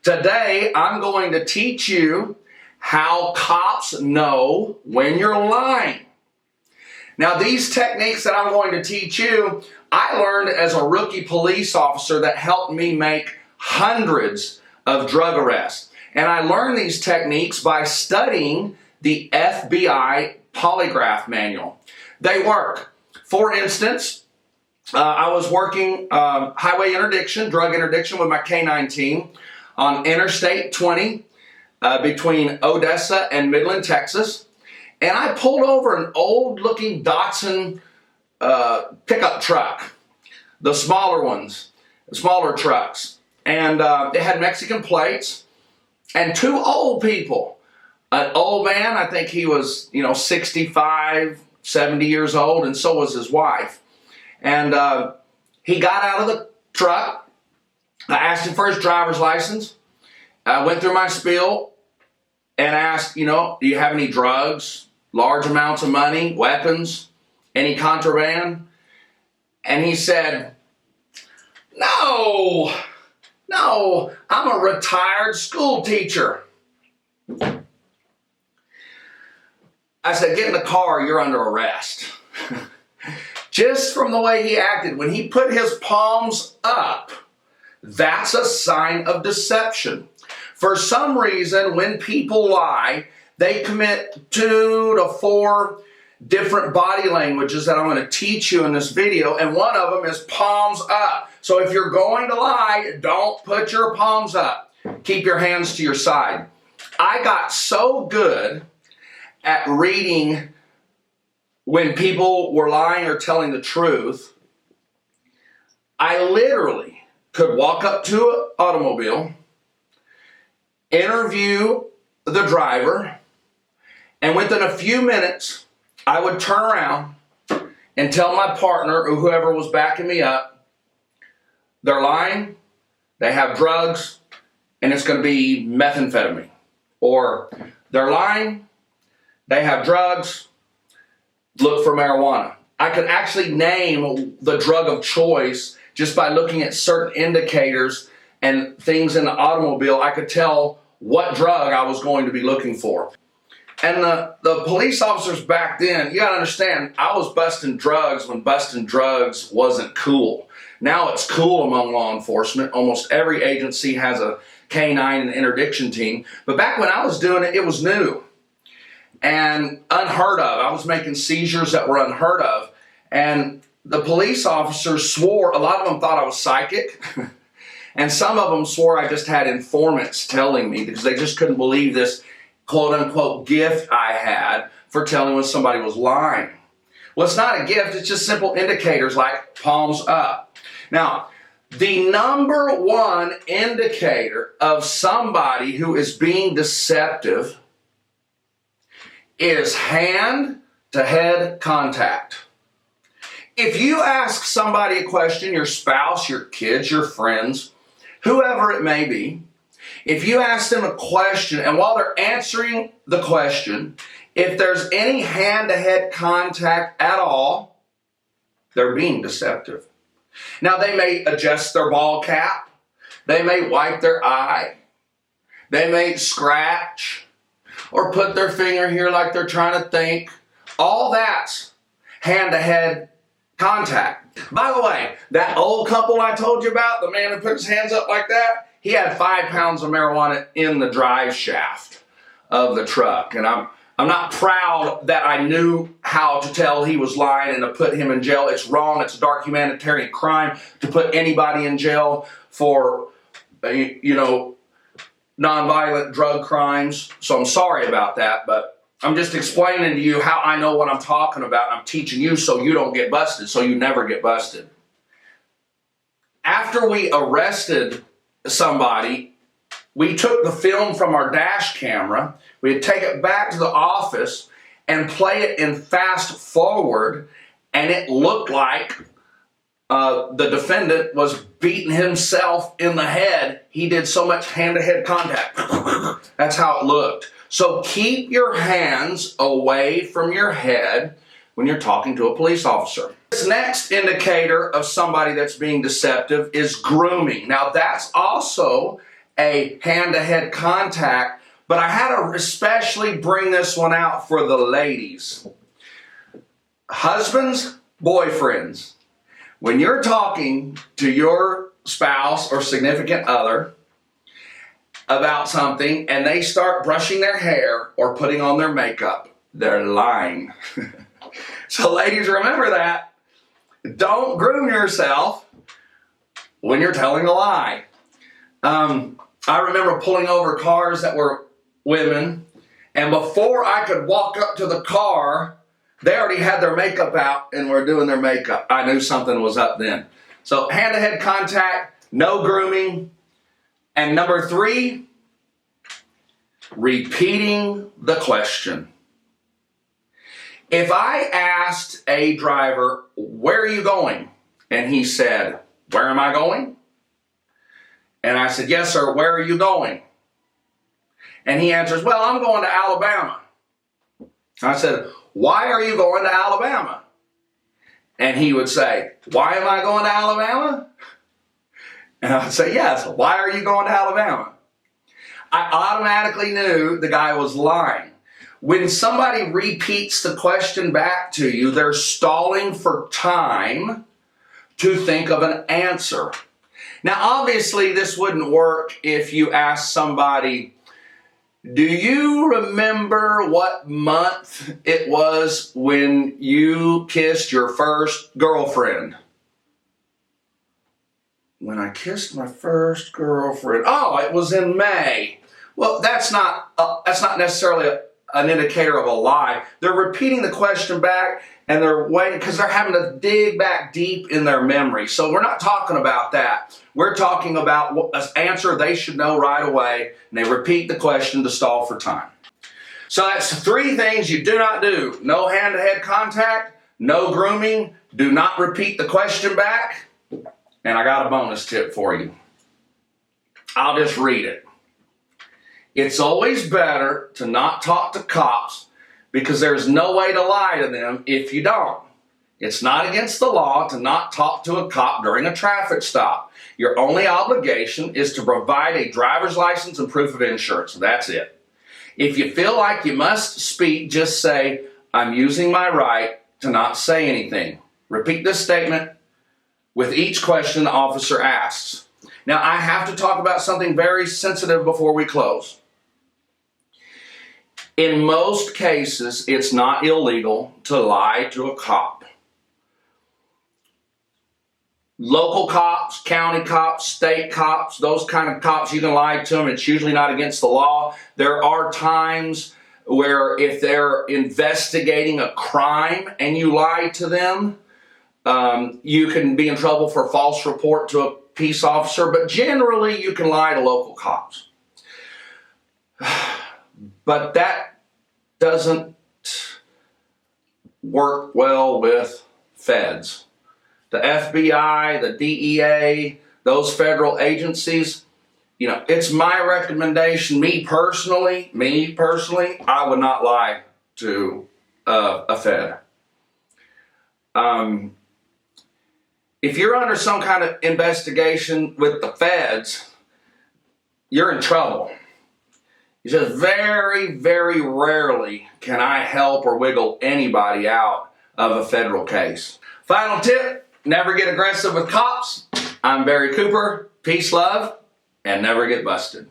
Today, I'm going to teach you how cops know when you're lying. Now, these techniques that I'm going to teach you, I learned as a rookie police officer that helped me make hundreds of drug arrests. And I learned these techniques by studying the FBI polygraph manual. They work. For instance, I was working highway interdiction, drug interdiction with my K-9 team on Interstate 20 between Odessa and Midland, Texas. And I pulled over an old-looking Datsun pickup truck, the smaller ones, the smaller trucks. And it had Mexican plates and two old people. An old man, I think he was, 65, 70 years old, and so was his wife. And he got out of the truck. I asked him for his driver's license. I went through my spiel and asked, do you have any drugs, large amounts of money, weapons, any contraband? And he said, No, I'm a retired school teacher. I said, get in the car, you're under arrest. Just from the way he acted, when he put his palms up, that's a sign of deception. For some reason, when people lie, they commit 2 to 4 different body languages that I'm going to teach you in this video, and one of them is palms up. So if you're going to lie, don't put your palms up. Keep your hands to your side. I got so good at reading when people were lying or telling the truth, I literally could walk up to an automobile, interview the driver, and within a few minutes, I would turn around and tell my partner or whoever was backing me up, they're lying, they have drugs, and it's going to be methamphetamine. Or they're lying, they have drugs, look for marijuana. I could actually name the drug of choice just by looking at certain indicators and things in the automobile. I could tell what drug I was going to be looking for. And the police officers back then, you gotta understand, I was busting drugs when busting drugs wasn't cool. Now it's cool among law enforcement. Almost every agency has a K-9 and interdiction team. But back when I was doing it, it was new and unheard of. I was making seizures that were unheard of. And the police officers swore, a lot of them thought I was psychic. And some of them swore I just had informants telling me because they just couldn't believe this quote-unquote gift I had for telling when somebody was lying. Well, it's not a gift. It's just simple indicators like palms up. Now, the number one indicator of somebody who is being deceptive is hand-to-head contact. If you ask somebody a question, your spouse, your kids, your friends, whoever it may be, if you ask them a question and while they're answering the question, if there's any hand-to-head contact at all, they're being deceptive. Now, they may adjust their ball cap. They may wipe their eye. They may scratch or put their finger here like they're trying to think. All that's hand-to-head contact. By the way, that old couple I told you about, the man who put his hands up like that, he had 5 pounds of marijuana in the drive shaft of the truck. And I'm not proud that I knew how to tell he was lying and to put him in jail. It's wrong. It's a dark humanitarian crime to put anybody in jail for, nonviolent drug crimes. So I'm sorry about that, but I'm just explaining to you how I know what I'm talking about. I'm teaching you so you don't get busted, so you never get busted. After we arrested somebody, we took the film from our dash camera, we'd take it back to the office and play it in fast forward, and it looked like the defendant was beating himself in the head. He did so much hand-to-head contact. That's how it looked. So keep your hands away from your head when you're talking to a police officer. This next indicator of somebody that's being deceptive is grooming. Now, that's also a hand-to-head contact, but I had to especially bring this one out for the ladies. Husbands, boyfriends, when you're talking to your spouse or significant other about something and they start brushing their hair or putting on their makeup, they're lying. So ladies, remember that. Don't groom yourself when you're telling a lie. I remember pulling over cars that were women, and before I could walk up to the car, they already had their makeup out and were doing their makeup. I knew something was up then. So hand-to-head contact, no grooming. And number 3, repeating the question. If I asked a driver, where are you going? And he said, where am I going? And I said, yes, sir, where are you going? And he answers, well, I'm going to Alabama. I said, why are you going to Alabama? And he would say, why am I going to Alabama? And I would say, yes, why are you going to Alabama? I automatically knew the guy was lying. When somebody repeats the question back to you, they're stalling for time to think of an answer. Now, obviously, this wouldn't work if you asked somebody, do you remember what month it was when you kissed your first girlfriend? When I kissed my first girlfriend, oh, it was in May. Well, that's not necessarily an indicator of a lie. They're repeating the question back and they're waiting because they're having to dig back deep in their memory. So we're not talking about that. We're talking about an answer they should know right away, and they repeat the question to stall for time. So that's 3 things you do not do. No hand-to-head contact, no grooming, do not repeat the question back, and I got a bonus tip for you. I'll just read it. It's always better to not talk to cops because there's no way to lie to them if you don't. It's not against the law to not talk to a cop during a traffic stop. Your only obligation is to provide a driver's license and proof of insurance. That's it. If you feel like you must speak, just say, I'm using my right to not say anything. Repeat this statement with each question the officer asks. Now, I have to talk about something very sensitive before we close. In most cases, it's not illegal to lie to a cop. Local cops, county cops, state cops, those kind of cops, you can lie to them. It's usually not against the law. There are times where if they're investigating a crime and you lie to them, you can be in trouble for false report to a peace officer, but generally you can lie to local cops. But that doesn't work well with feds. The FBI, the DEA, those federal agencies, it's my recommendation, me personally, I would not lie to a fed. If you're under some kind of investigation with the feds, you're in trouble. It's just very, very rarely can I help or wiggle anybody out of a federal case. Final tip, never get aggressive with cops. I'm Barry Cooper. Peace, love, and never get busted.